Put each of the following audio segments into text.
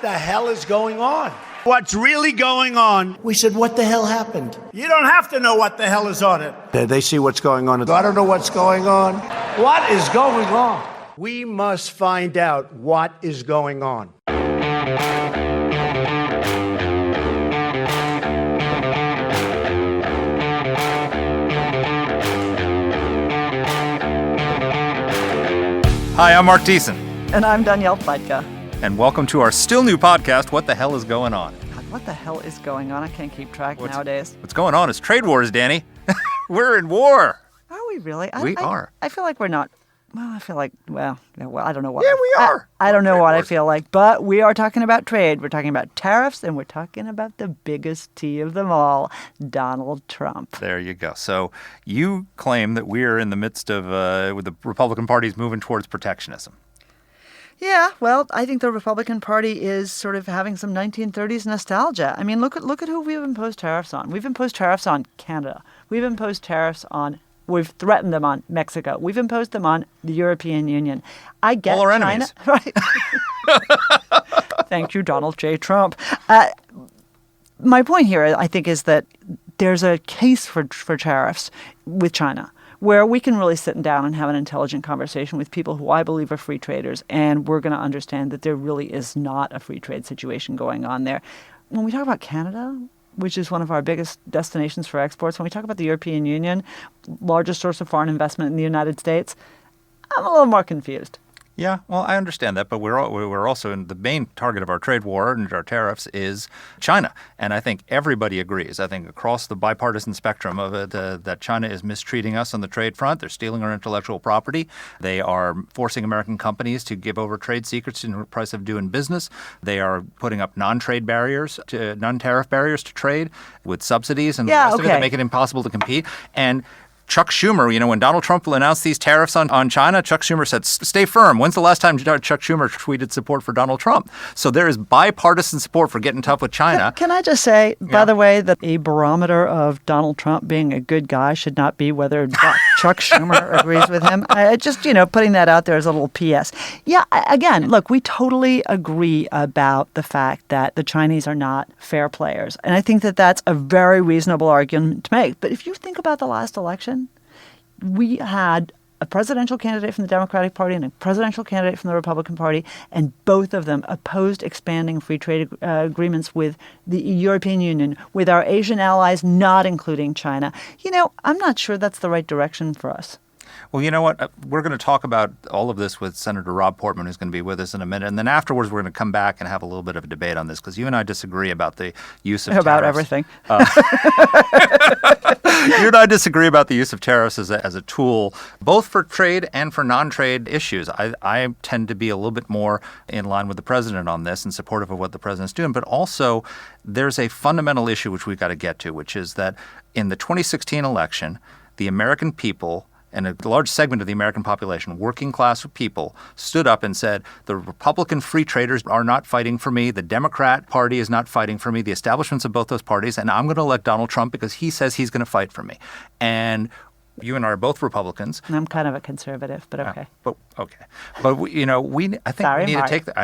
what the hell is going on? What's really going on? We said, what the hell happened? You don't have to know what the hell is on it. They see what's going on. I don't know what's going on. What is going on? We must find out what is going on. Hi, I'm Marc Thiessen. And I'm Danielle Pletka. And welcome to our still new podcast, What the Hell is Going On? God, what the hell is going on? I can't keep track nowadays. What's going on is trade wars, Danny. We're in war. Are we really? We are. I feel like we're not. Well, I feel like, I don't know what. Yeah, we are. I don't know what I feel like, but we are talking about trade. We're talking about tariffs, and we're talking about the biggest T of them all, Donald Trump. There you go. So you claim that we are in the midst of, with the Republican Party's moving towards protectionism. Yeah, well, I think the Republican Party is sort of having some 1930s nostalgia. I mean, look at who we've imposed tariffs on. We've imposed tariffs on Canada. We've threatened them on Mexico. We've imposed them on the European Union. I get all our China, enemies. Right? Thank you, Donald J. Trump. My point here, I think, is that there's a case for tariffs with China, where we can really sit down and have an intelligent conversation with people who I believe are free traders, and we're going to understand that there really is not a free trade situation going on there. When we talk about Canada, which is one of our biggest destinations for exports, when we talk about the European Union, largest source of foreign investment in the United States, I'm a little more confused. Yeah, well, I understand that, but we're also in the main target of our trade war and our tariffs is China, and I think everybody agrees. I think across the bipartisan spectrum of it, that China is mistreating us on the trade front. They're stealing our intellectual property. They are forcing American companies to give over trade secrets in the price of doing business. They are putting up non-tariff barriers to trade with subsidies and the rest of it that make it impossible to compete. And Chuck Schumer, when Donald Trump announced these tariffs on China, Chuck Schumer said, stay firm. When's the last time Chuck Schumer tweeted support for Donald Trump? So there is bipartisan support for getting tough with China. Can I just say, by the way, that a barometer of Donald Trump being a good guy should not be whether Chuck Schumer agrees with him. Just putting that out there as a little PS. Yeah, again, look, we totally agree about the fact that the Chinese are not fair players. And I think that that's a very reasonable argument to make. But if you think about the last election, we had a presidential candidate from the Democratic Party and a presidential candidate from the Republican Party, and both of them opposed expanding free trade agreements with the European Union, with our Asian allies, not including China. I'm not sure that's the right direction for us. Well, you know what? We're going to talk about all of this with Senator Rob Portman, who's going to be with us in a minute. And then afterwards, we're going to come back and have a little bit of a debate on this because you and I disagree about the use of about tariffs. Everything. You and I disagree about the use of tariffs as a tool, both for trade and for non-trade issues. I tend to be a little bit more in line with the president on this and supportive of what the president's doing. But also, there's a fundamental issue which we've got to get to, which is that in the 2016 election, the American people and a large segment of the American population, working class people, stood up and said, the Republican free traders are not fighting for me. The Democrat Party is not fighting for me. The establishments of both those parties. And I'm going to elect Donald Trump because he says he's going to fight for me. And you and I are both Republicans. I'm kind of a conservative, but okay. But I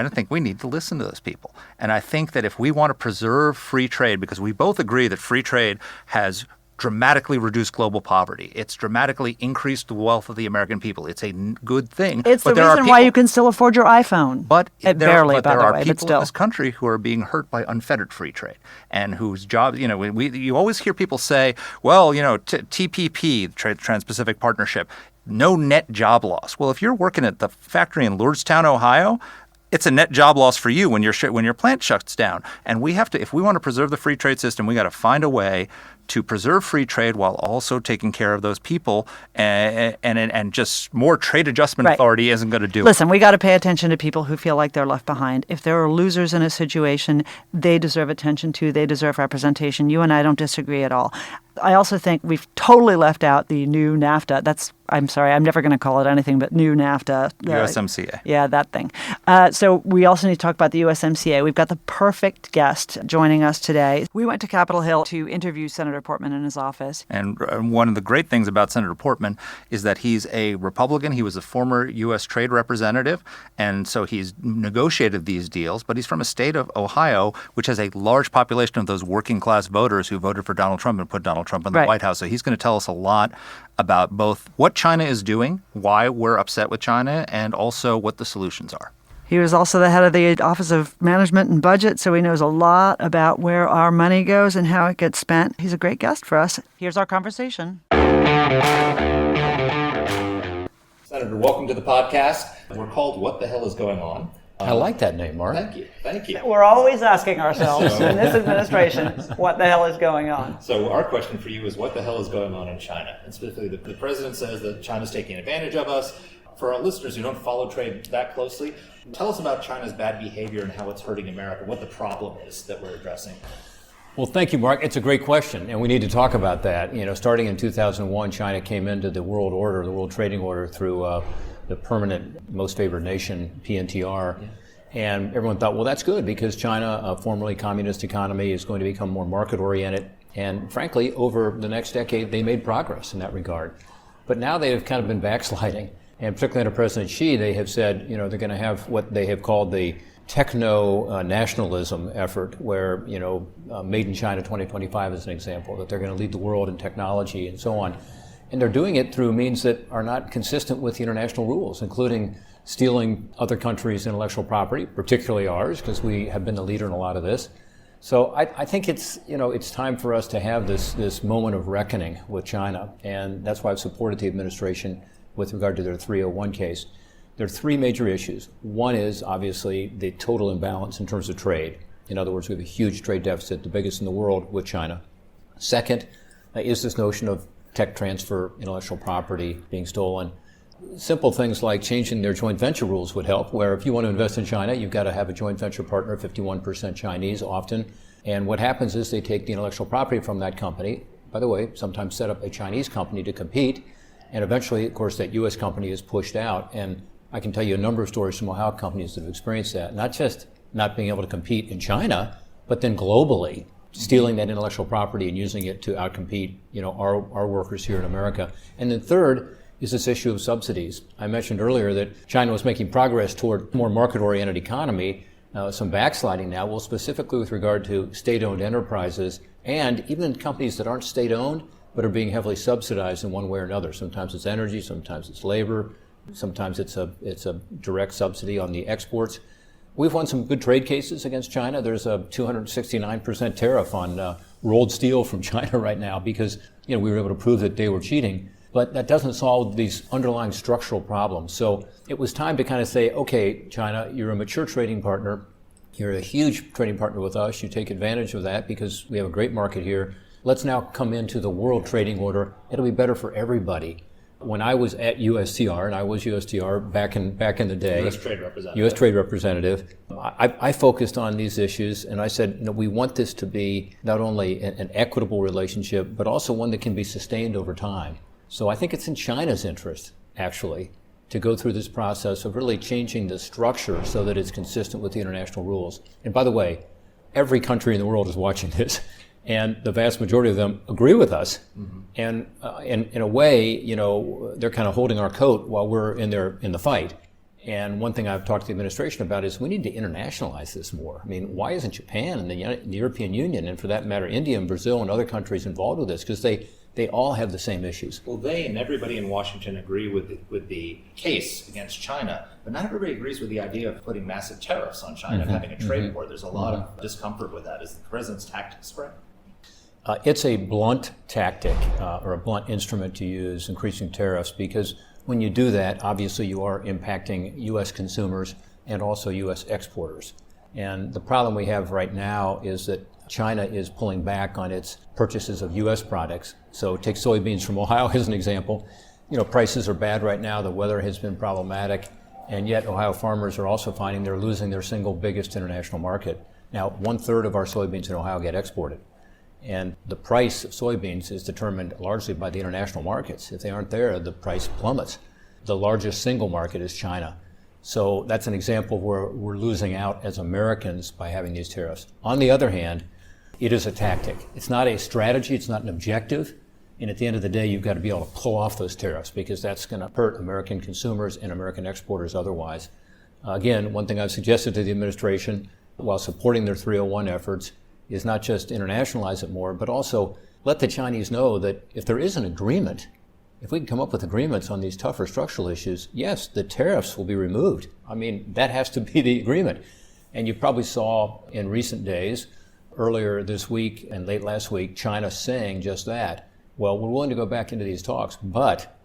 think we need to listen to those people. And I think that if we want to preserve free trade, because we both agree that free trade has dramatically reduced global poverty. It's dramatically increased the wealth of the American people. It's a good thing. It's the reason why you can still afford your iPhone. But there are people still in this country who are being hurt by unfettered free trade and whose jobs, you always hear people say, well, TPP, Trans-Pacific Partnership, no net job loss. Well, if you're working at the factory in Lordstown, Ohio, it's a net job loss for you when your plant shuts down. And we have to, if we want to preserve the free trade system, we got to find a way to preserve free trade while also taking care of those people, and just more trade adjustment authority isn't going to do it. Listen, we got to pay attention to people who feel like they're left behind. If there are losers in a situation, they deserve attention too. They deserve representation. You and I don't disagree at all. I also think we've totally left out the new NAFTA. I'm sorry, I'm never going to call it anything but new NAFTA. USMCA. Yeah, that thing. So we also need to talk about the USMCA. We've got the perfect guest joining us today. We went to Capitol Hill to interview Senator Portman in his office. And one of the great things about Senator Portman is that he's a Republican. He was a former U.S. trade representative, and so he's negotiated these deals. But he's from a state of Ohio, which has a large population of those working-class voters who voted for Donald Trump and put Donald Trump in the White House. So he's going to tell us a lot about both what China is doing, why we're upset with China, and also what the solutions are. He was also the head of the Office of Management and Budget, so he knows a lot about where our money goes and how it gets spent. He's a great guest for us. Here's our conversation. Senator, welcome to the podcast. We're called What the Hell is Going On? I like that name, Marc. Thank you. We're always asking ourselves in this administration, what the hell is going on? So our question for you is, what the hell is going on in China? And specifically, the president says that China's taking advantage of us. For our listeners who don't follow trade that closely, tell us about China's bad behavior and how it's hurting America, what the problem is that we're addressing. Well, thank you, Marc. It's a great question, and we need to talk about that. Starting in 2001, China came into the world order, the world trading order, through the permanent most favored nation, PNTR. Yeah. And everyone thought, well, that's good because China, a formerly communist economy, is going to become more market-oriented. And frankly, over the next decade, they made progress in that regard. But now they have kind of been backsliding. And particularly under President Xi, they have said, they're going to have what they have called the techno-nationalism effort, where, Made in China 2025 is an example, that they're going to lead the world in technology and so on. And they're doing it through means that are not consistent with the international rules, including stealing other countries' intellectual property, particularly ours, because we have been the leader in a lot of this. So I think it's time for us to have this moment of reckoning with China, and that's why I've supported the administration with regard to their 301 case. There are three major issues. One is obviously the total imbalance in terms of trade. In other words, we have a huge trade deficit, the biggest in the world, with China. Second is this notion of tech transfer, intellectual property being stolen. Simple things like changing their joint venture rules would help, where if you want to invest in China, you've got to have a joint venture partner, 51% Chinese often. And what happens is they take the intellectual property from that company, by the way, sometimes set up a Chinese company to compete, and eventually, of course, that U.S. company is pushed out. And I can tell you a number of stories from Ohio companies that have experienced that, not just not being able to compete in China, but then globally, stealing that intellectual property and using it to outcompete, our workers here in America. And then third is this issue of subsidies. I mentioned earlier that China was making progress toward a more market-oriented economy, some backsliding now, well, specifically with regard to state-owned enterprises and even companies that aren't state-owned, but are being heavily subsidized in one way or another. Sometimes it's energy, sometimes it's labor, sometimes it's a direct subsidy on the exports. We've won some good trade cases against China. There's a 269% tariff on rolled steel from China right now because we were able to prove that they were cheating. But that doesn't solve these underlying structural problems. So it was time to kind of say, okay, China, you're a mature trading partner. You're a huge trading partner with us. You take advantage of that because we have a great market here. Let's now come into the world trading order. It'll be better for everybody. When I was at USTR, and I was USTR back in the day, U.S. Trade Representative, I focused on these issues, and I said, we want this to be not only an equitable relationship, but also one that can be sustained over time. So I think it's in China's interest, actually, to go through this process of really changing the structure so that it's consistent with the international rules. And by the way, every country in the world is watching this. And the vast majority of them agree with us. Mm-hmm. And in a way, they're kind of holding our coat while we're in the fight. And one thing I've talked to the administration about is we need to internationalize this more. I mean, why isn't Japan and the European Union, and for that matter, India and Brazil and other countries involved with this? Because they all have the same issues. Well, they and everybody in Washington agree with the case against China, but not everybody agrees with the idea of putting massive tariffs on China, mm-hmm. having a trade war. There's a lot of discomfort with that. Is the president's tactics correct? It's a blunt tactic or a blunt instrument to use, increasing tariffs, because when you do that, obviously you are impacting U.S. consumers and also U.S. exporters. And the problem we have right now is that China is pulling back on its purchases of U.S. products. So take soybeans from Ohio as an example. Prices are bad right now. The weather has been problematic. And yet Ohio farmers are also finding they're losing their single biggest international market. Now, 1/3 of our soybeans in Ohio get exported. And the price of soybeans is determined largely by the international markets. If they aren't there, the price plummets. The largest single market is China. So that's an example where we're losing out as Americans by having these tariffs. On the other hand, it is a tactic. It's not a strategy, it's not an objective. And at the end of the day, you've got to be able to pull off those tariffs because that's going to hurt American consumers and American exporters otherwise. Again, one thing I've suggested to the administration while supporting their 301 efforts is not just internationalize it more, but also let the Chinese know that if there is an agreement, if we can come up with agreements on these tougher structural issues, yes, the tariffs will be removed. I mean, that has to be the agreement. And you probably saw in recent days, earlier this week and late last week, China saying just that. Well, we're willing to go back into these talks, but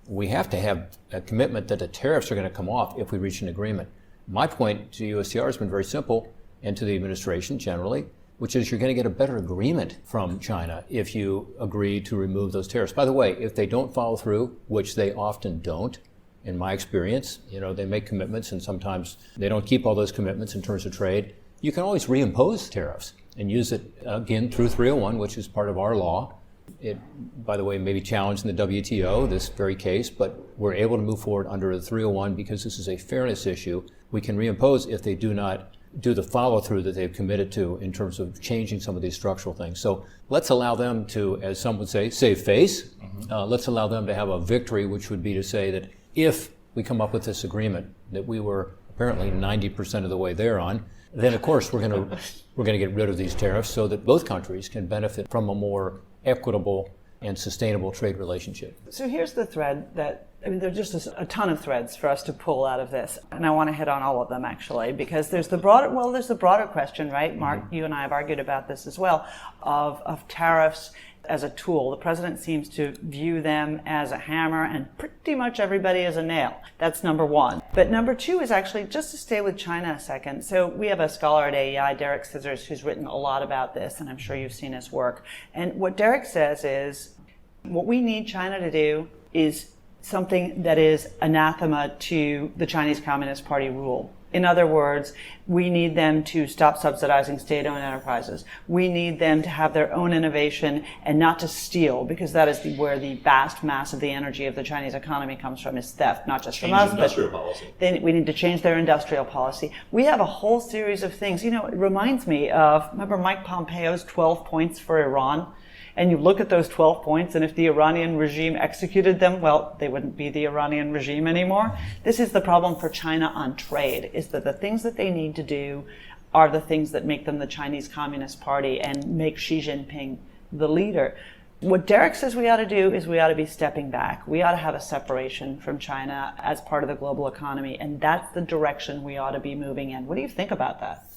we have to have a commitment that the tariffs are going to come off if we reach an agreement. My point to USTR has been very simple, and to the administration generally, which is you're going to get a better agreement from China if you agree to remove those tariffs. By the way, if they don't follow through, which they often don't, in my experience, they make commitments and sometimes they don't keep all those commitments in terms of trade, you can always reimpose tariffs and use it again through 301, which is part of our law. It, by the way, may be challenged in the WTO, this very case, but we're able to move forward under the 301 because this is a fairness issue. We can reimpose if they do not do the follow-through that they've committed to in terms of changing some of these structural things. So let's allow them to, as some would say, save face. Let's allow them to have a victory, which would be to say that if we come up with this agreement that we were apparently 90% of the way there on, then of course we're going to get rid of these tariffs so that both countries can benefit from a more equitable and sustainable trade relationship. So here's the thread that, there's just a ton of threads for us to pull out of this. And I want to hit on all of them, actually, because there's the broader question, right? Marc, you and I have argued about this as well, of tariffs as a tool. The president seems to view them as a hammer and pretty much everybody as a nail. That's number one. But number two is actually, just to stay with China a second. So we have a scholar at AEI, Derek Scissors, who's written a lot about this, and I'm sure you've seen his work. And what Derek says is, what we need China to do is something that is anathema to the Chinese Communist Party rule. In other words, we need them to stop subsidizing state-owned enterprises. We need them to have their own innovation and not to steal, because that is where the vast mass of the energy of the Chinese economy comes from, is theft, not just from us, but then we need to change their industrial policy. We have a whole series of things. It reminds me of, remember Mike Pompeo's 12 points for Iran? And you look at those 12 points, and if the Iranian regime executed them, well, they wouldn't be the Iranian regime anymore. This is the problem for China on trade, is that the things that they need to do are the things that make them the Chinese Communist Party and make Xi Jinping the leader. What Derek says we ought to do is we ought to be stepping back. We ought to have a separation from China as part of the global economy, and that's the direction we ought to be moving in. What do you think about that?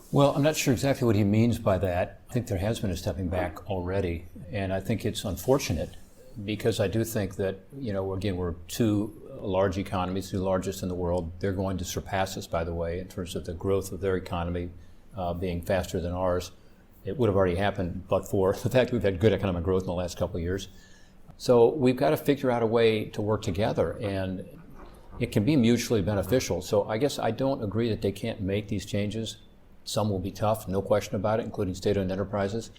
Well, I'm not sure exactly what he means by that. I think there has been a stepping back already, and I think it's unfortunate because I do think that, again, we're two large economies, two largest in the world. They're going to surpass us, by the way, in terms of the growth of their economy being faster than ours. It would have already happened, but for the fact we've had good economic growth in the last couple of years. So we've got to figure out a way to work together, and it can be mutually beneficial. So I guess I don't agree that they can't make these changes. Some will be tough, no question about it, including state-owned enterprises.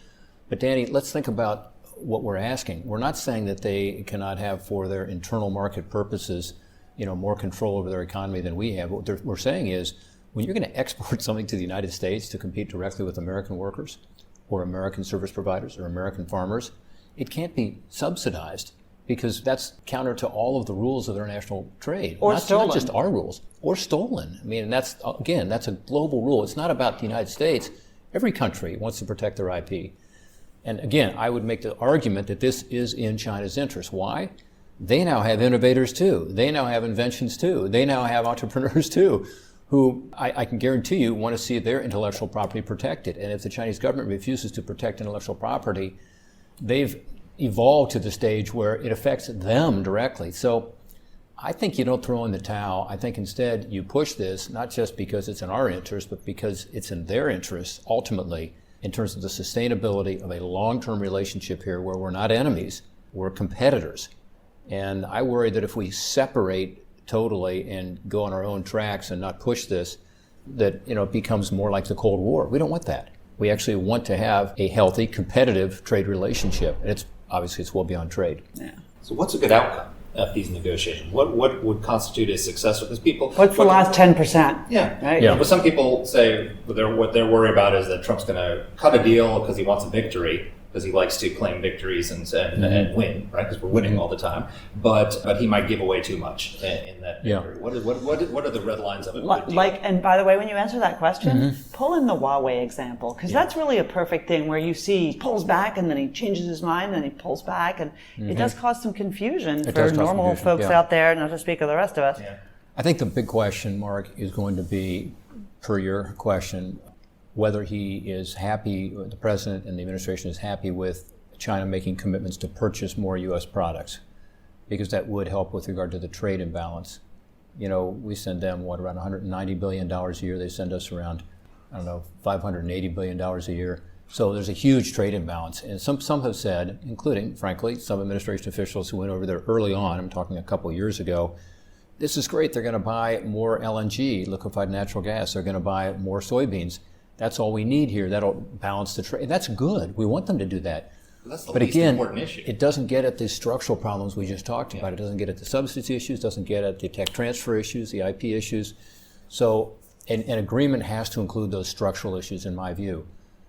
But Danny, let's think about what we're asking. We're not saying that they cannot have, for their internal market purposes, more control over their economy than we have. What we're saying is, when you're going to export something to the United States to compete directly with American workers or American service providers or American farmers, it can't be subsidized, because that's counter to all of the rules of international trade. Or stolen. Not just our rules. Or stolen. That's a global rule. It's not about the United States. Every country wants to protect their IP. And again, I would make the argument that this is in China's interest. Why? They now have innovators too. They now have inventions too. They now have entrepreneurs too, who I can guarantee you want to see their intellectual property protected. And if the Chinese government refuses to protect intellectual property, they've evolved to the stage where it affects them directly. So I think you don't throw in the towel. I think instead you push this, not just because it's in our interest, but because it's in their interest ultimately, in terms of the sustainability of a long-term relationship here where we're not enemies, we're competitors. And I worry that if we separate totally and go on our own tracks and not push this, that it becomes more like the Cold War. We don't want that. We actually want to have a healthy, competitive trade relationship. And it's well beyond trade. Yeah. So what's a good outcome of these negotiations? What would constitute a successful? Because people, What's the last 10%? Yeah, Right? yeah. But some people say what they're worried about is that Trump's going to cut a deal because he wants a victory, because he likes to claim victories and win, right? Because we're winning all the time. But he might give away too much in that victory. What are the red lines of it? And by the way, when you answer that question, pull in the Huawei example, because that's really a perfect thing where you see he pulls back and then he changes his mind and he pulls back, and it does cause some confusion for normal folks out there, not to speak of the rest of us. Yeah. I think the big question, Mark, is going to be, per your question, whether he is happy, the president and the administration is happy with China making commitments to purchase more U.S. products, because that would help with regard to the trade imbalance. You know, we send them, around $190 billion a year. They send us around, $580 billion a year. So there's a huge trade imbalance. And some have said, including, frankly, some administration officials who went over there early on, I'm talking a couple years ago, this is great. They're going to buy more LNG, liquefied natural gas. They're going to buy more soybeans. That's all we need here. That'll balance the trade. That's good. We want them to do that. That's the but least again, important issue. It doesn't get at the structural problems we just talked about. It doesn't get at the subsidy issues, doesn't get at the tech transfer issues, the IP issues. So an agreement has to include those structural issues, in my view.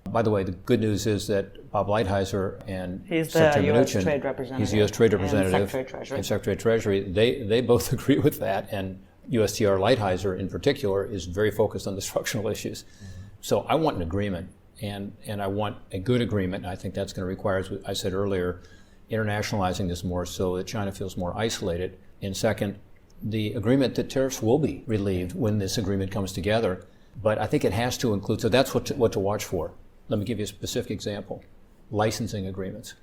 By the way, the good news is that Bob Lighthizer and Secretary Mnuchin, Trade Representative. he's the U.S. Trade Representative And Secretary of Treasury. They both agree with that. And USTR Lighthizer, in particular, is very focused on the structural issues. So I want an agreement, and I want a good agreement. I think that's going to require, as I said earlier, internationalizing this more so that China feels more isolated. And second, the agreement that tariffs will be relieved when this agreement comes together. But I think it has to include, so that's what to watch for. Let me give you a specific example. Licensing agreements,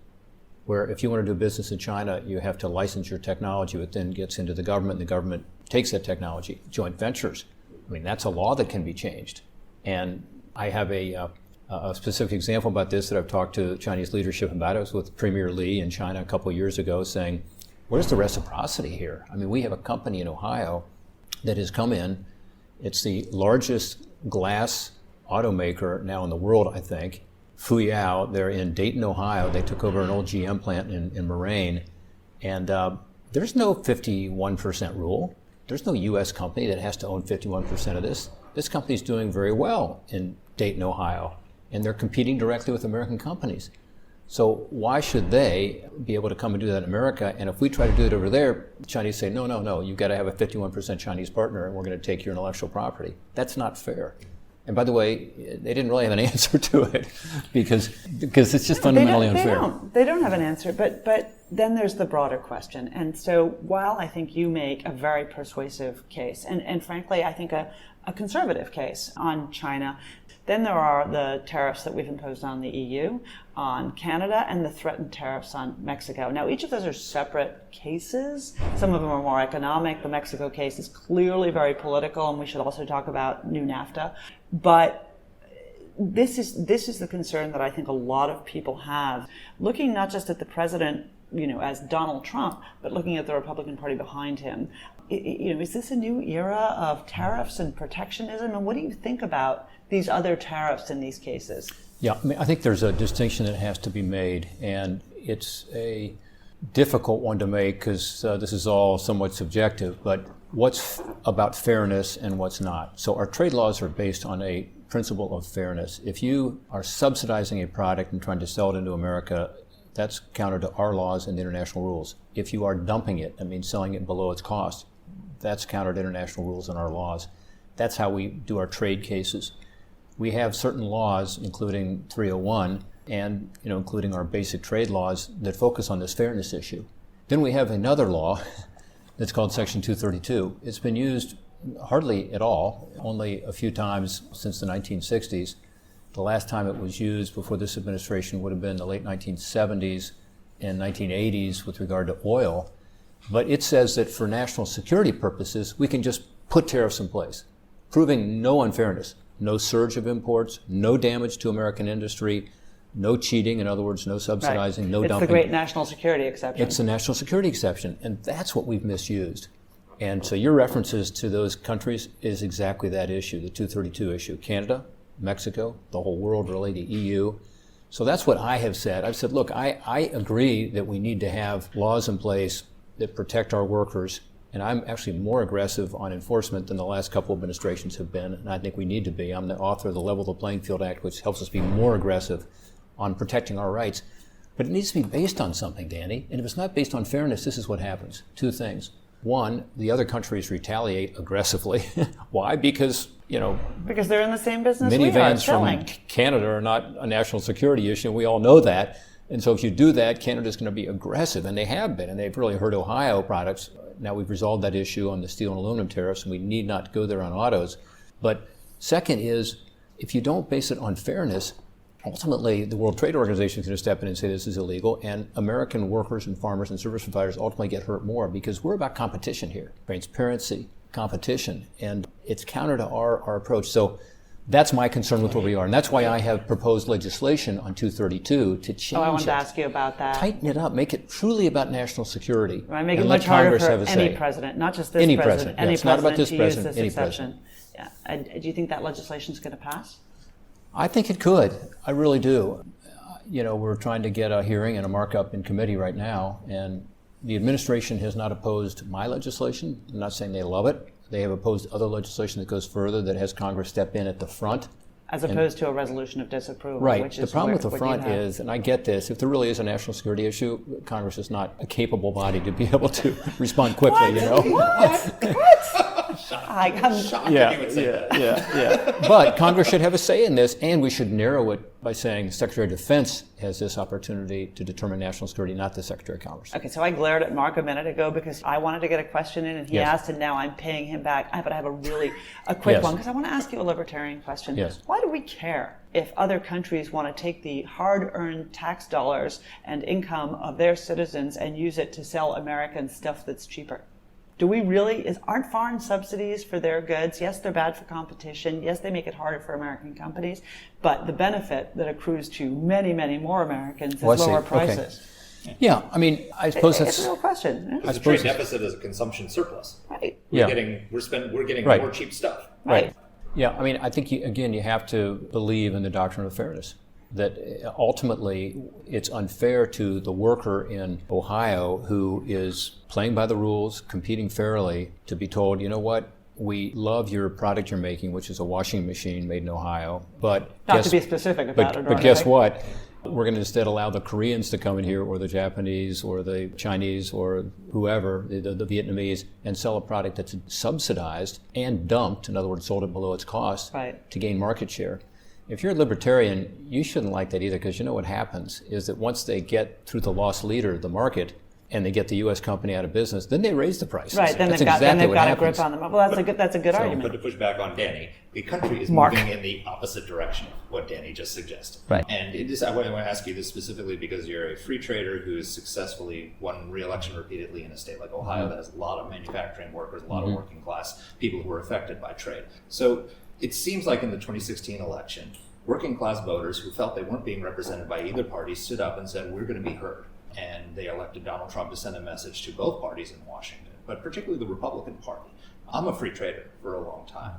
where if you want to do business in China, you have to license your technology, which then gets into the government, and the government takes that technology. Joint ventures, that's a law that can be changed. And I have a specific example about this that I've talked to Chinese leadership about. I was with Premier Li in China a couple of years ago saying, where's the reciprocity here? We have a company in Ohio that has come in. It's the largest glass automaker now in the world, I think. Fuyao, they're in Dayton, Ohio. They took over an old GM plant in Moraine. And there's no 51% rule. There's no U.S. company that has to own 51% of this. This company's doing very well in Dayton, Ohio, and they're competing directly with American companies. So why should they be able to come and do that in America? And if we try to do it over there, the Chinese say, no, you've got to have a 51% Chinese partner, and we're going to take your intellectual property. That's not fair. And by the way, they didn't really have an answer to it because it's just fundamentally unfair. They don't have an answer, but then there's the broader question. And so while I think you make a very persuasive case, and frankly, I think a conservative case on China, then there are the tariffs that we've imposed on the EU, on Canada, and the threatened tariffs on Mexico. Now, each of those are separate cases. Some of them are more economic. The Mexico case is clearly very political, and we should also talk about new NAFTA. But this is the concern that I think a lot of people have, looking not just at the president, as Donald Trump, but looking at the Republican Party behind him. Is this a new era of tariffs and protectionism? And what do you think about these other tariffs in these cases? Yeah, I think there's a distinction that has to be made, and it's a difficult one to make because this is all somewhat subjective, but what's about fairness and what's not. So our trade laws are based on a principle of fairness. If you are subsidizing a product and trying to sell it into America, that's counter to our laws and the international rules. If you are dumping it, that means selling it below its cost, that's counter to international rules and our laws. That's how we do our trade cases. We have certain laws, including 301, and including our basic trade laws that focus on this fairness issue. Then we have another law that's called Section 232. It's been used hardly at all, only a few times since the 1960s. The last time it was used before this administration would have been the late 1970s and 1980s with regard to oil. But it says that for national security purposes, we can just put tariffs in place, proving no unfairness, no surge of imports, no damage to American industry, no cheating, in other words, no subsidizing, right. No dumping. It's the great national security exception. It's the national security exception, and that's what we've misused. And so your references to those countries is exactly that issue, the 232 issue. Canada, Mexico, the whole world really, the EU. So that's what I have said. I've said, look, I agree that we need to have laws in place that protect our workers, and I'm actually more aggressive on enforcement than the last couple administrations have been, and I think we need to be. I'm the author of the Level the Playing Field Act, which helps us be more aggressive on protecting our rights. But it needs to be based on something, Danny, and if it's not based on fairness, this is what happens. Two things. One, the other countries retaliate aggressively. Why? Because, because they're in the same business we are, minivans selling. from Canada are not a national security issue, and we all know that. And so if you do that, Canada's going to be aggressive, and they have been, and they've really hurt Ohio products. Now we've resolved that issue on the steel and aluminum tariffs, and we need not go there on autos. But second is, if you don't base it on fairness, ultimately the World Trade Organization is going to step in and say this is illegal, and American workers and farmers and service providers ultimately get hurt more, because we're about competition here, transparency, competition, and it's counter to our approach. So that's my concern with where we are, and that's why I have proposed legislation on 232 to change I wanted it. to ask you about that. Tighten it up, make it truly about national security. Right, make it and let much harder Congress for have a any say. president, not just this Any president, president, yeah, any it's not about president this to president, use this any exception. Yeah. And do you think that legislation is going to pass? I think it could. I really do. We're trying to get a hearing and a markup in committee right now, and the administration has not opposed my legislation. I'm not saying they love it. They have opposed other legislation that goes further, that has Congress step in at the front. As opposed to a resolution of disapproval. Right. Which The is problem with the what front you have. is, and I get this, if there really is a national security issue, Congress is not a capable body to be able to respond quickly, Yeah. But Congress should have a say in this, and we should narrow it by saying the Secretary of Defense has this opportunity to determine national security, not the Secretary of Commerce. Okay, so I glared at Marc a minute ago because I wanted to get a question in, and he Yes. asked, and now I'm paying him back. But I have a quick Yes. one, because I want to ask you a libertarian question. Yes. Why do we care if other countries want to take the hard-earned tax dollars and income of their citizens and use it to sell American stuff that's cheaper? Do we really, aren't foreign subsidies for their goods? Yes, they're bad for competition. Yes, they make it harder for American companies. But the benefit that accrues to many, many more Americans is lower prices. Okay. Yeah, I mean, I suppose It's a real question. The trade deficit is a consumption surplus. Right. We're getting Right. more cheap stuff. Right. Yeah, I mean, I think, you have to believe in the doctrine of fairness, that ultimately it's unfair to the worker in Ohio who is playing by the rules, competing fairly, to be told, you know what, we love your product you're making, which is a washing machine made in Ohio, but Not to be specific about it. but guess what? We're going to instead allow the Koreans to come in here, or the Japanese, or the Chinese, or whoever, the Vietnamese, and sell a product that's subsidized and dumped, in other words, sold it below its cost, Right. to gain market share. If you're a libertarian, you shouldn't like that either, because you know what happens is that once they get through the loss leader, the market, and they get the U.S. company out of business, then they raise the prices. Right, then That's they've got a happens. grip on them. Well, that's a good argument. But to push back on Danny, the country is Marc. moving in the opposite direction of what Danny just suggested. Right. And I want to ask you this specifically because you're a free trader who's successfully won re-election repeatedly in a state like Ohio that has a lot of manufacturing workers, a lot of working class people who are affected by trade. So it seems like in the 2016 election, working class voters who felt they weren't being represented by either party stood up and said, we're going to be heard. And they elected Donald Trump to send a message to both parties in Washington, but particularly the Republican Party. I'm a free trader for a long time,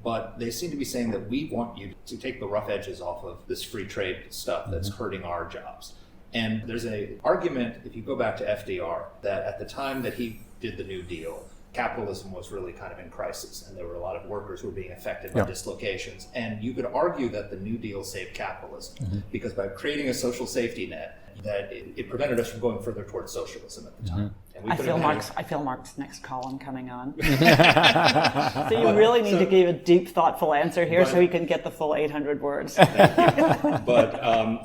but they seem to be saying that we want you to take the rough edges off of this free trade stuff that's hurting our jobs. And there's an argument, if you go back to FDR, that at the time that he did the New Deal, capitalism was really kind of in crisis, and there were a lot of workers who were being affected by dislocations. And you could argue that the New Deal saved capitalism because by creating a social safety net, that it prevented us from going further towards socialism at the time. And we I could feel have Marc's next column coming on. So you really need to give a deep, thoughtful answer here so he can get the full 800 words. But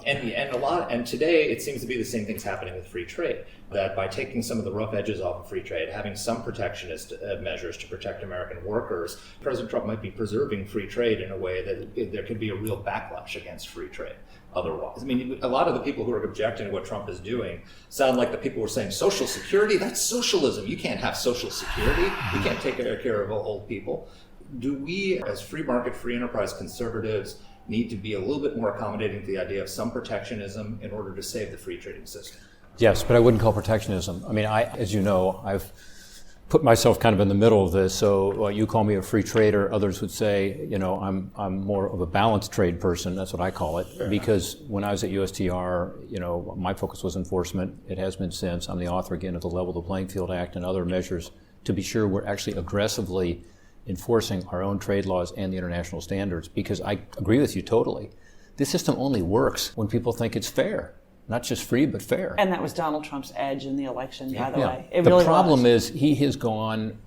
and today it seems to be the same thing's happening with free trade. That by taking some of the rough edges off of free trade, having some protectionist measures to protect American workers, President Trump might be preserving free trade in a way that there could be a real backlash against free trade. Otherwise, I mean, a lot of the people who are objecting to what Trump is doing sound like the people who are saying Social Security, that's socialism. You can't have Social Security. You can't take care of old people. Do we, as free market, free enterprise conservatives, need to be a little bit more accommodating to the idea of some protectionism in order to save the free trading system? Yes, but I wouldn't call protectionism. I mean, as you know, I've put myself kind of in the middle of this. So you call me a free trader. Others would say, I'm more of a balanced trade person. That's what I call it. Because when I was at USTR, my focus was enforcement. It has been since. I'm the author again of the Level the Playing Field Act and other measures to be sure we're actually aggressively enforcing our own trade laws and the international standards. Because I agree with you totally. This system only works when people think it's fair. Not just free, but fair. And that was Donald Trump's edge in the election, by the way. The problem is he has gone,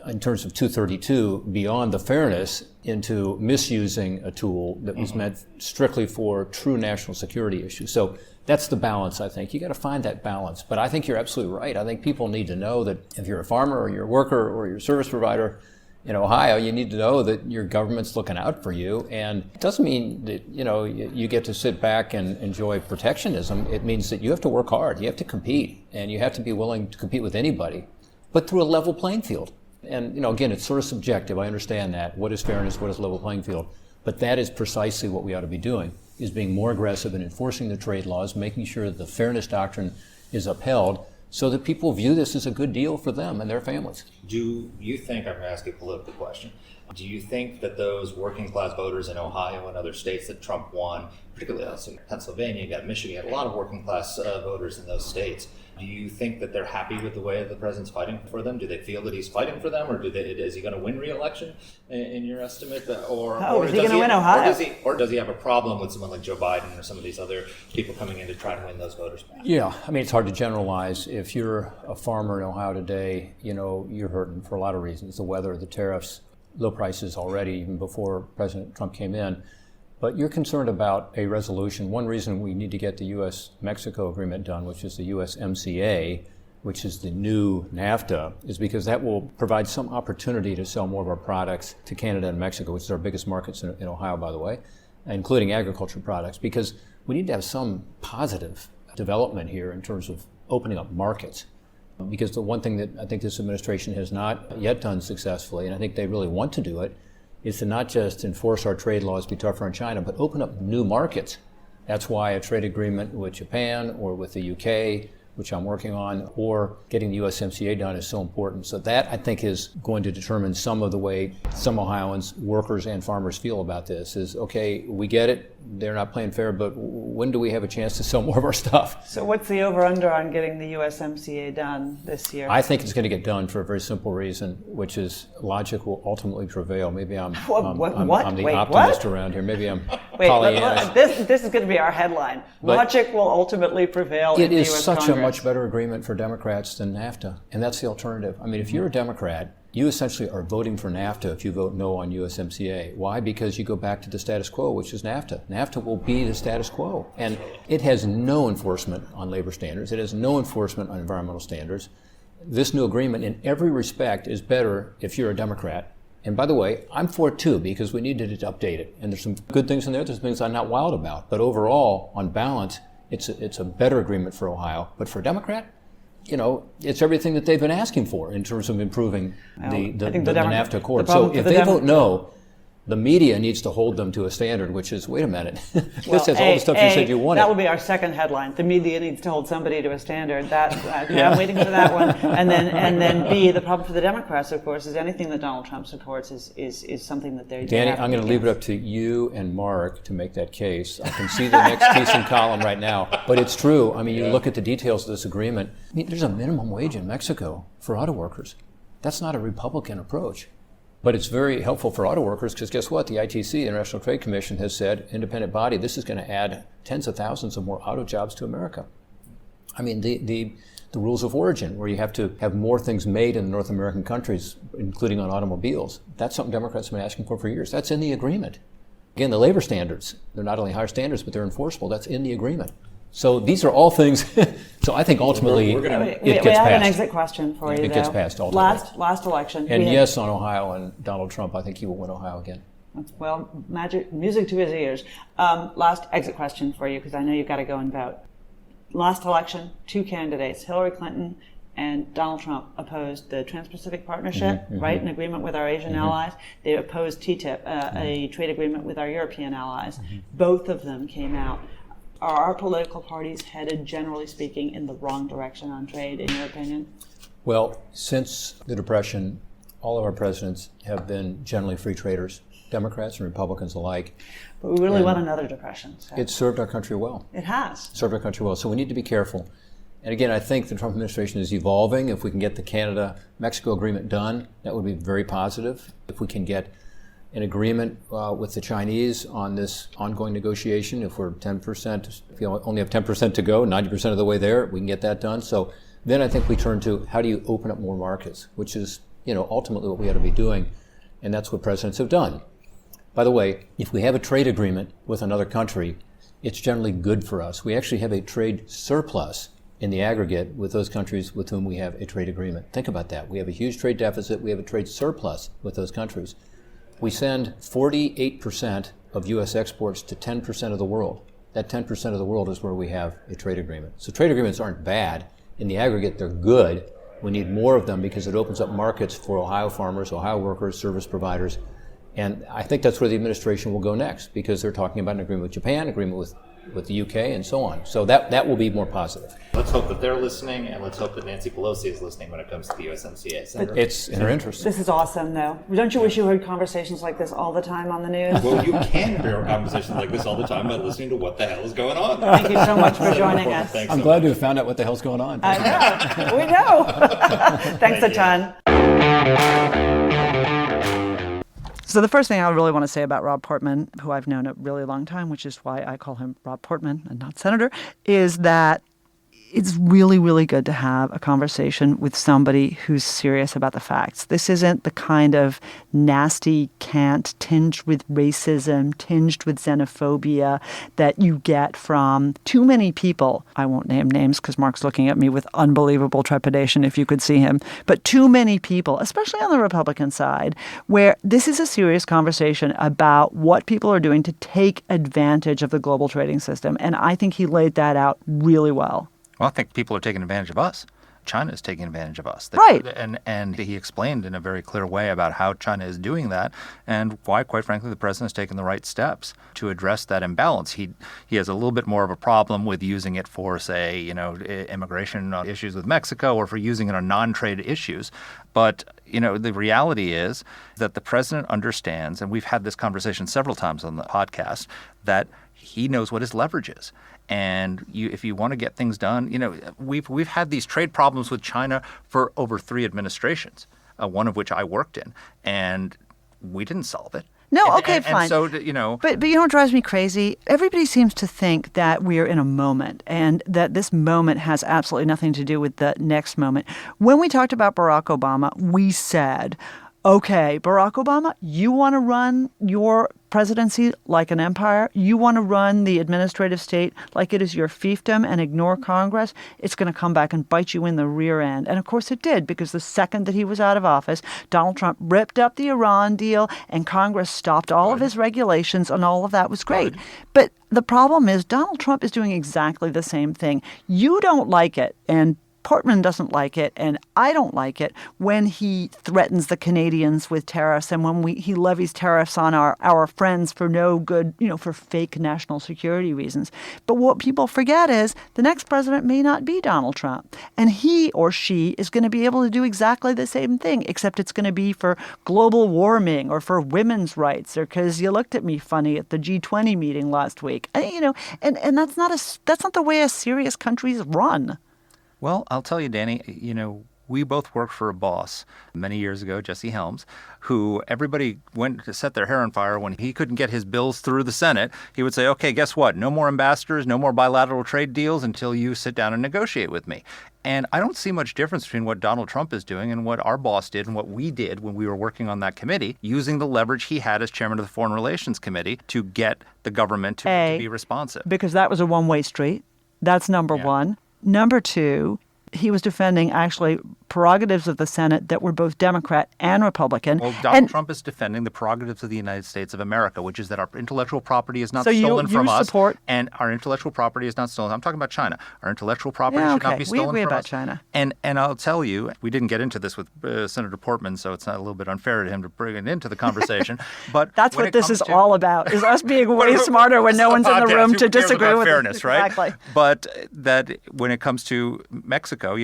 in terms of 232, beyond the fairness into misusing a tool that was meant strictly for true national security issues. So that's the balance, I think. You got to find that balance. But I think you're absolutely right. I think people need to know that if you're a farmer or you're a worker or you're a service provider in Ohio, you need to know that your government's looking out for you. And it doesn't mean that, you get to sit back and enjoy protectionism. It means that you have to work hard. You have to compete. And you have to be willing to compete with anybody, but through a level playing field. And, again, it's sort of subjective. I understand that. What is fairness? What is level playing field? But that is precisely what we ought to be doing, is being more aggressive in enforcing the trade laws, making sure that the fairness doctrine is upheld, so that people view this as a good deal for them and their families. Do you think, I'm going to ask you a political question, do you think that those working class voters in Ohio and other states that Trump won, particularly also Pennsylvania, you got Michigan, you got a lot of working class voters in those states, do you think that they're happy with the way the president's fighting for them? Do they feel that he's fighting for them, or is he going to win re-election in your estimate? Or is he going to win Ohio? Or does he have a problem with someone like Joe Biden or some of these other people coming in to try to win those voters back? Yeah, it's hard to generalize. If you're a farmer in Ohio today, you're hurting for a lot of reasons. The weather, the tariffs, low prices already, even before President Trump came in. But you're concerned about a resolution. One reason we need to get the U.S.-Mexico agreement done, which is the USMCA, which is the new NAFTA, is because that will provide some opportunity to sell more of our products to Canada and Mexico, which is our biggest markets in Ohio, by the way, including agriculture products, because we need to have some positive development here in terms of opening up markets. Because the one thing that I think this administration has not yet done successfully, and I think they really want to do it, is to not just enforce our trade laws, be tougher on China, but open up new markets. That's why a trade agreement with Japan or with the UK, which I'm working on, or getting the USMCA done is so important. So that, I think, is going to determine some of the way some Ohioans, workers and farmers feel about this is, okay, we get it, they're not playing fair, but when do we have a chance to sell more of our stuff? So what's the over-under on getting the USMCA done this year? I think it's going to get done for a very simple reason, which is logic will ultimately prevail. Maybe I'm the optimist around here. Maybe I'm Pollyanna. This is going to be our headline. Logic will ultimately prevail in the U.S. Congress. It is such a much better agreement for Democrats than NAFTA, and that's the alternative. If you're a Democrat, you essentially are voting for NAFTA if you vote no on USMCA. Why? Because you go back to the status quo, which is NAFTA. NAFTA will be the status quo. And it has no enforcement on labor standards. It has no enforcement on environmental standards. This new agreement, in every respect, is better if you're a Democrat. And by the way, I'm for it too, because we needed to update it. And there's some good things in there, there's things I'm not wild about. But overall, on balance, it's a better agreement for Ohio. But for a Democrat, it's everything that they've been asking for in terms of improving the NAFTA Accord. So if they vote no, the media needs to hold them to a standard, which is, wait a minute, this has all the stuff you said you wanted. That will be our second headline. The media needs to hold somebody to a standard. I'm waiting for that one. And then B, the problem for the Democrats, of course, is anything that Donald Trump supports is something that they Danny, I'm going to leave it up to you and Marc to make that case. I can see the next Thiessen column right now, but it's true. You look at the details of this agreement. There's a minimum wage in Mexico for auto workers. That's not a Republican approach. But it's very helpful for auto workers because guess what? The ITC, International Trade Commission, has said, independent body, this is going to add tens of thousands of more auto jobs to America. The rules of origin, where you have to have more things made in North American countries, including on automobiles, that's something Democrats have been asking for years. That's in the agreement. Again, the labor standards, they're not only higher standards, but they're enforceable. That's in the agreement. So these are all things. So I think ultimately it gets passed. We have an exit question for you. It gets passed ultimately. Last election. And yes, on Ohio and Donald Trump, I think he will win Ohio again. Well, music to his ears. Last exit question for you, because I know you've got to go and vote. Last election, two candidates, Hillary Clinton and Donald Trump, opposed the Trans-Pacific Partnership, right, an agreement with our Asian allies. They opposed TTIP, a trade agreement with our European allies. Both of them came out. Are our political parties headed, generally speaking, in the wrong direction on trade, in your opinion? Well, since the Depression, all of our presidents have been generally free traders, Democrats and Republicans alike. But we really want another depression. So. It served our country well. It has. Served our country well. So we need to be careful. And again, I think the Trump administration is evolving. If we can get the Canada-Mexico agreement done, that would be very positive. If we can get an agreement with the Chinese on this ongoing negotiation, if we're 10%, if we only have 10% to go, 90% of the way there, we can get that done. So then I think we turn to how do you open up more markets, which is, ultimately what we ought to be doing. And that's what presidents have done. By the way, if we have a trade agreement with another country, it's generally good for us. We actually have a trade surplus in the aggregate with those countries with whom we have a trade agreement. Think about that. We have a huge trade deficit. We have a trade surplus with those countries. We send 48% of U.S. exports to 10% of the world. That 10% of the world is where we have a trade agreement. So trade agreements aren't bad. In the aggregate, they're good. We need more of them because it opens up markets for Ohio farmers, Ohio workers, service providers. And I think that's where the administration will go next, because they're talking about an agreement with Japan, agreement with the UK, and so on. So that will be more positive. Let's hope that they're listening, and let's hope that Nancy Pelosi is listening when it comes to the USMCA. Senator? It's in her interest. This is awesome, though. Don't you wish you heard conversations like this all the time on the news? Well, you can hear conversations like this all the time by listening to what the hell is going on. Thank you so much for joining us. I'm glad to have found out what the hell's going on. I know. We know. Thanks a ton. So the first thing I really want to say about Rob Portman, who I've known a really long time, which is why I call him Rob Portman and not Senator, is that it's really, really good to have a conversation with somebody who's serious about the facts. This isn't the kind of nasty cant tinged with racism, tinged with xenophobia that you get from too many people. I won't name names because Marc's looking at me with unbelievable trepidation if you could see him. But too many people, especially on the Republican side, where this is a serious conversation about what people are doing to take advantage of the global trading system. And I think he laid that out really well. Well, I think people are taking advantage of us. China is taking advantage of us. Right. And he explained in a very clear way about how China is doing that and why, quite frankly, the president has taken the right steps to address that imbalance. He has a little bit more of a problem with using it for, say, immigration issues with Mexico or for using it on non-trade issues. But, the reality is that the president understands, and we've had this conversation several times on the podcast, that he knows what his leverage is. And if you want to get things done, we've had these trade problems with China for over 3 administrations, one of which I worked in, and we didn't solve it. No, okay, fine. And so, But you know what drives me crazy? Everybody seems to think that we're in a moment and that this moment has absolutely nothing to do with the next moment. When we talked about Barack Obama, we said, okay, Barack Obama, you want to run your presidency like an empire? You want to run the administrative state like it is your fiefdom and ignore Congress? It's going to come back and bite you in the rear end. And of course it did, because the second that he was out of office, Donald Trump ripped up the Iran deal and Congress stopped all of his regulations, and all of that was great. But the problem is Donald Trump is doing exactly the same thing. You don't like it, and Portman doesn't like it, and I don't like it when he threatens the Canadians with tariffs and when he levies tariffs on our friends for no good, for fake national security reasons. But what people forget is the next president may not be Donald Trump, and he or she is going to be able to do exactly the same thing, except it's going to be for global warming or for women's rights or because you looked at me funny at the G20 meeting last week. And that's not the way a serious country's run. Well, I'll tell you, Danny, we both worked for a boss many years ago, Jesse Helms, who everybody went to set their hair on fire when he couldn't get his bills through the Senate. He would say, okay, guess what? No more ambassadors, no more bilateral trade deals until you sit down and negotiate with me. And I don't see much difference between what Donald Trump is doing and what our boss did and what we did when we were working on that committee, using the leverage he had as chairman of the Foreign Relations Committee to get the government to be responsive. Because that was a one-way street. That's number one. Number two, he was defending actually prerogatives of the Senate that were both Democrat and Republican. Well, Donald Trump is defending the prerogatives of the United States of America, which is that our intellectual property is not stolen from us. And our intellectual property is not stolen. I'm talking about China. Our intellectual property should not be stolen from us. We agree about China. And I'll tell you, we didn't get into this with Senator Portman, so it's not a little bit unfair to him to bring it into the conversation. But that's what this is all about, is us being way smarter when no one's in the room to disagree with fairness, right? Exactly. But that when it comes to Mexico,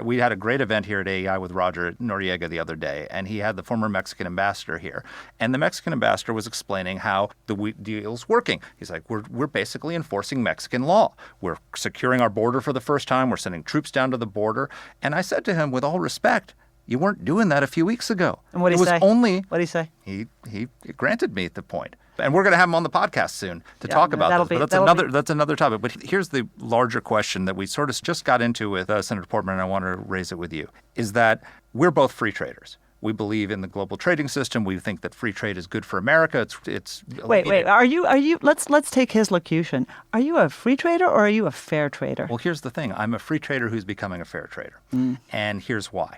we had a great event here here at AEI with Roger Noriega the other day, and he had the former Mexican ambassador here. And the Mexican ambassador was explaining how the wheat deal's working. He's like, we're basically enforcing Mexican law. We're securing our border for the first time. We're sending troops down to the border. And I said to him, with all respect, you weren't doing that a few weeks ago. And what did he say? What did he say? He granted me the point. And we're going to have him on the podcast soon to talk about this. But that's another topic. But here's the larger question that we sort of just got into with Senator Portman, and I want to raise it with you, is that we're both free traders. We believe in the global trading system. We think that free trade is good for America. Wait. Are you? Let's take his locution. Are you a free trader or are you a fair trader? Well, here's the thing. I'm a free trader who's becoming a fair trader. And here's why.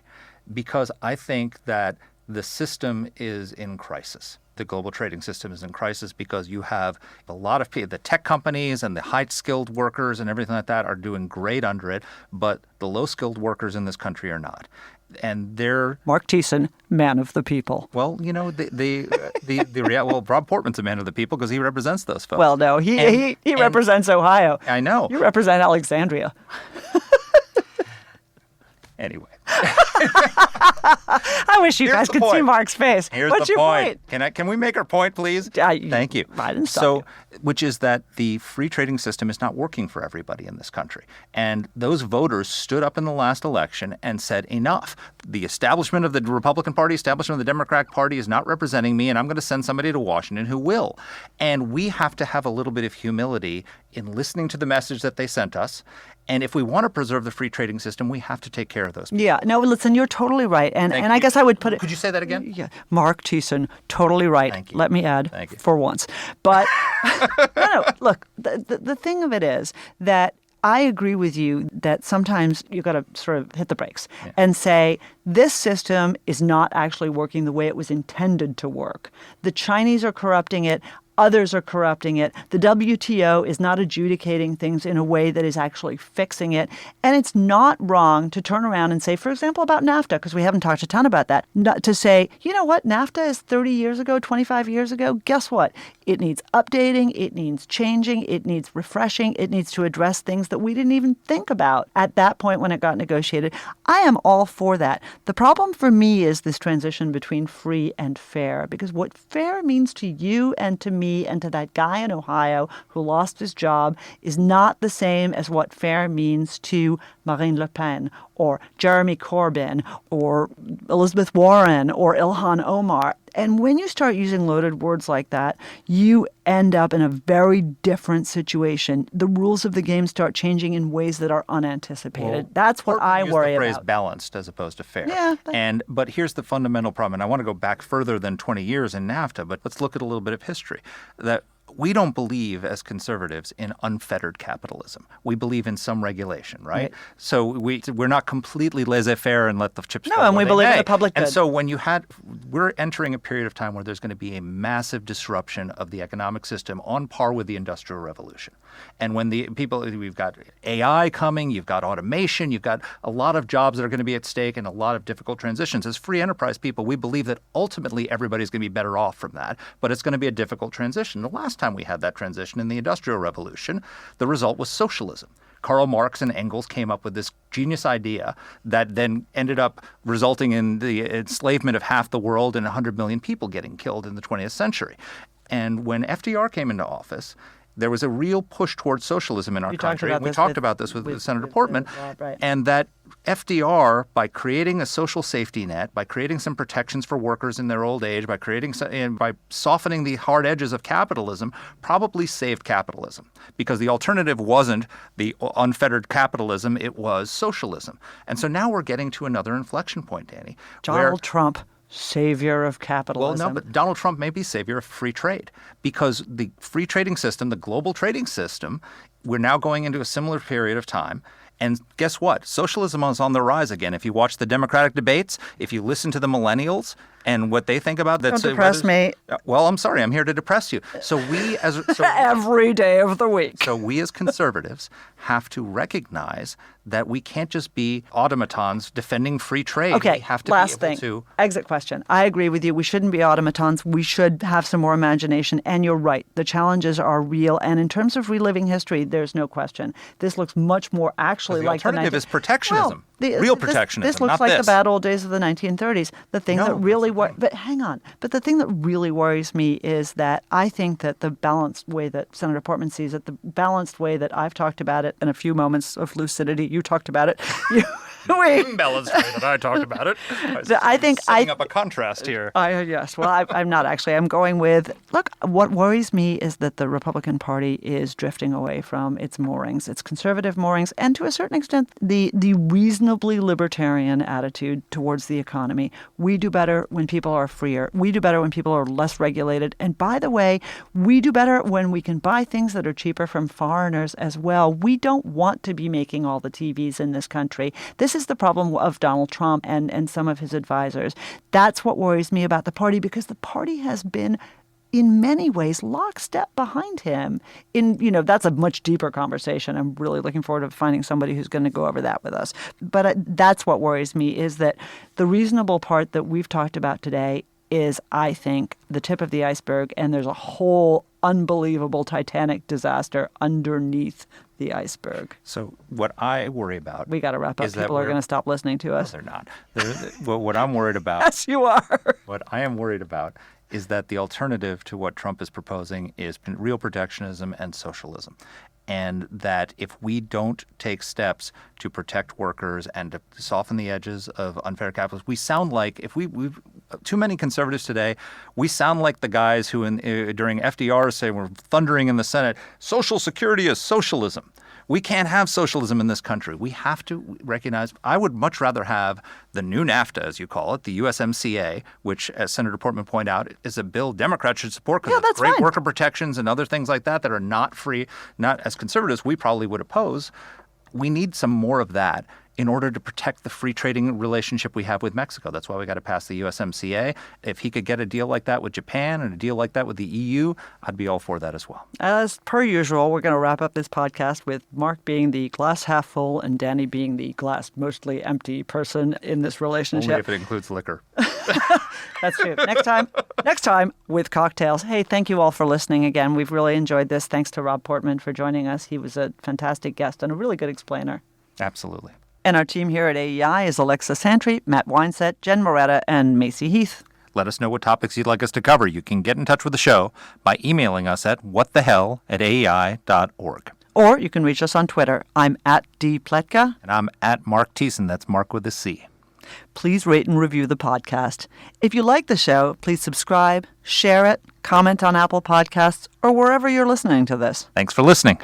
Because I think that the system is in crisis. The global trading system is in crisis because you have a lot of people, the tech companies and the high-skilled workers and everything like that are doing great under it, but the low-skilled workers in this country are not. And they're Marc Thiessen, man of the people. Well, you know, well, Rob Portman's a man of the people because he represents those folks. Well, no, he represents Ohio. I know. You represent Alexandria. Anyway. I wish you guys could see Marc's face. What's your point? Can we make our point, please? Thank you. I didn't stop you. Which is that the free trading system is not working for everybody in this country. And those voters stood up in the last election and said, enough. The establishment of the Republican Party, establishment of the Democratic Party is not representing me, and I'm going to send somebody to Washington who will. And we have to have a little bit of humility in listening to the message that they sent us. And if we want to preserve the free trading system, we have to take care of those people. Yeah. No, listen, you're totally right. And I guess I would put it... Could you say that again? Yeah. Marc Thiessen, totally right. Thank you. Let me add, Thank you. For once. But, no, look, the thing of it is that I agree with you that sometimes you've got to sort of hit the brakes and say, this system is not actually working the way it was intended to work. The Chinese are corrupting it. Others are corrupting it. The WTO is not adjudicating things in a way that is actually fixing it. And it's not wrong to turn around and say, for example, about NAFTA, because we haven't talked a ton about that, to say, you know what, NAFTA is 30 years ago, 25 years ago. Guess what? It needs updating. It needs changing. It needs refreshing. It needs to address things that we didn't even think about at that point when it got negotiated. I am all for that. The problem for me is this transition between free and fair, because what fair means to you and to me and to that guy in Ohio who lost his job is not the same as what fair means to Marine Le Pen or Jeremy Corbyn or Elizabeth Warren or Ilhan Omar. And when you start using loaded words like that, you end up in a very different situation. The rules of the game start changing in ways that are unanticipated. Well, that's what I worry about. The phrase balanced as opposed to fair. Yeah. But here's the fundamental problem, and I want to go back further than 20 years in NAFTA, but let's look at a little bit of history. That we don't believe as conservatives in unfettered capitalism. We believe in some regulation, right? So we're not completely laissez-faire and let the chips fall. No, and we believe in the public good. And so we're entering a period of time where there's going to be a massive disruption of the economic system on par with the Industrial Revolution. And when we've got AI coming, you've got automation, you've got a lot of jobs that are going to be at stake and a lot of difficult transitions. As free enterprise people, we believe that ultimately everybody's going to be better off from that, but it's going to be a difficult transition. The last time we had that transition in the Industrial Revolution, the result was socialism. Karl Marx and Engels came up with this genius idea that then ended up resulting in the enslavement of half the world and 100 million people getting killed in the 20th century. And when FDR came into office, there was a real push towards socialism in our country. We talked about this with Senator Portman. Right. And that FDR, by creating a social safety net, by creating some protections for workers in their old age, by softening the hard edges of capitalism, probably saved capitalism. Because the alternative wasn't the unfettered capitalism, it was socialism. And so now we're getting to another inflection point, Danny. Donald Trump, savior of capitalism. Well, no, but Donald Trump may be savior of free trade because the free trading system, the global trading system, we're now going into a similar period of time. And guess what? Socialism is on the rise again. If you watch the Democratic debates, if you listen to the millennials and what they think about that. Don't depress me. Well, I'm sorry. I'm here to depress you. Every day of the week. So we as conservatives have to recognize that we can't just be automatons defending free trade. Okay, we have to last be able thing. to... Exit question. I agree with you. We shouldn't be automatons. We should have some more imagination. And you're right. The challenges are real. And in terms of reliving history, there's no question. This looks much more actually like the alternative is protectionism. Real protectionism, This looks not like this. the bad old days of the 1930s. The thing that really but hang on. But the thing that really worries me is that I think that the balanced way that Senator Portman sees it, the balanced way that I've talked about it in a few moments of lucidity, you talked about it. Balanced way that I talked about it. I think setting up a contrast here. Yes. Well, I'm not actually. I'm going with, look, what worries me is that the Republican Party is drifting away from its moorings, its conservative moorings, and to a certain extent, the reasonably libertarian attitude towards the economy. We do better when people are freer. We do better when people are less regulated. And by the way, we do better when we can buy things that are cheaper from foreigners as well. We don't want to be making all the TVs in this country. This is the problem of Donald Trump and some of his advisors. That's what worries me about the party, because the party has been, in many ways, lockstep behind him. That's a much deeper conversation. I'm really looking forward to finding somebody who's going to go over that with us. But that's what worries me, is that the reasonable part that we've talked about today is, I think, the tip of the iceberg, and there's a whole unbelievable Titanic disaster underneath the iceberg. So what I worry about... We got to wrap up. People are going to stop listening to us. No, they're not. What I'm worried about... Yes, you are. What I am worried about is that the alternative to what Trump is proposing is real protectionism and socialism. And that if we don't take steps to protect workers and to soften the edges of unfair capitalism, we sound like, too many conservatives today, we sound like the guys who during FDR say, we're thundering in the Senate, Social Security is socialism. We can't have socialism in this country. We have to recognize, I would much rather have the new NAFTA, as you call it, the USMCA, which, as Senator Portman pointed out, is a bill Democrats should support because it's great worker protections and other things like that are not free, not as conservatives we probably would oppose. We need some more of that in order to protect the free trading relationship we have with Mexico. That's why we got to pass the USMCA. If he could get a deal like that with Japan and a deal like that with the EU, I'd be all for that as well. As per usual, we're going to wrap up this podcast with Marc being the glass half full and Danny being the glass mostly empty person in this relationship. Only if it includes liquor. That's true. Next time with cocktails. Hey, thank you all for listening again. We've really enjoyed this. Thanks to Rob Portman for joining us. He was a fantastic guest and a really good explainer. Absolutely. And our team here at AEI is Alexa Santry, Matt Weinset, Jen Moretta, and Macy Heath. Let us know what topics you'd like us to cover. You can get in touch with the show by emailing us at whatthehell@aei.org. Or you can reach us on Twitter. I'm at @Pletka. And I'm at Marc Thiessen. That's Marc with a C. Please rate and review the podcast. If you like the show, please subscribe, share it, comment on Apple Podcasts, or wherever you're listening to this. Thanks for listening.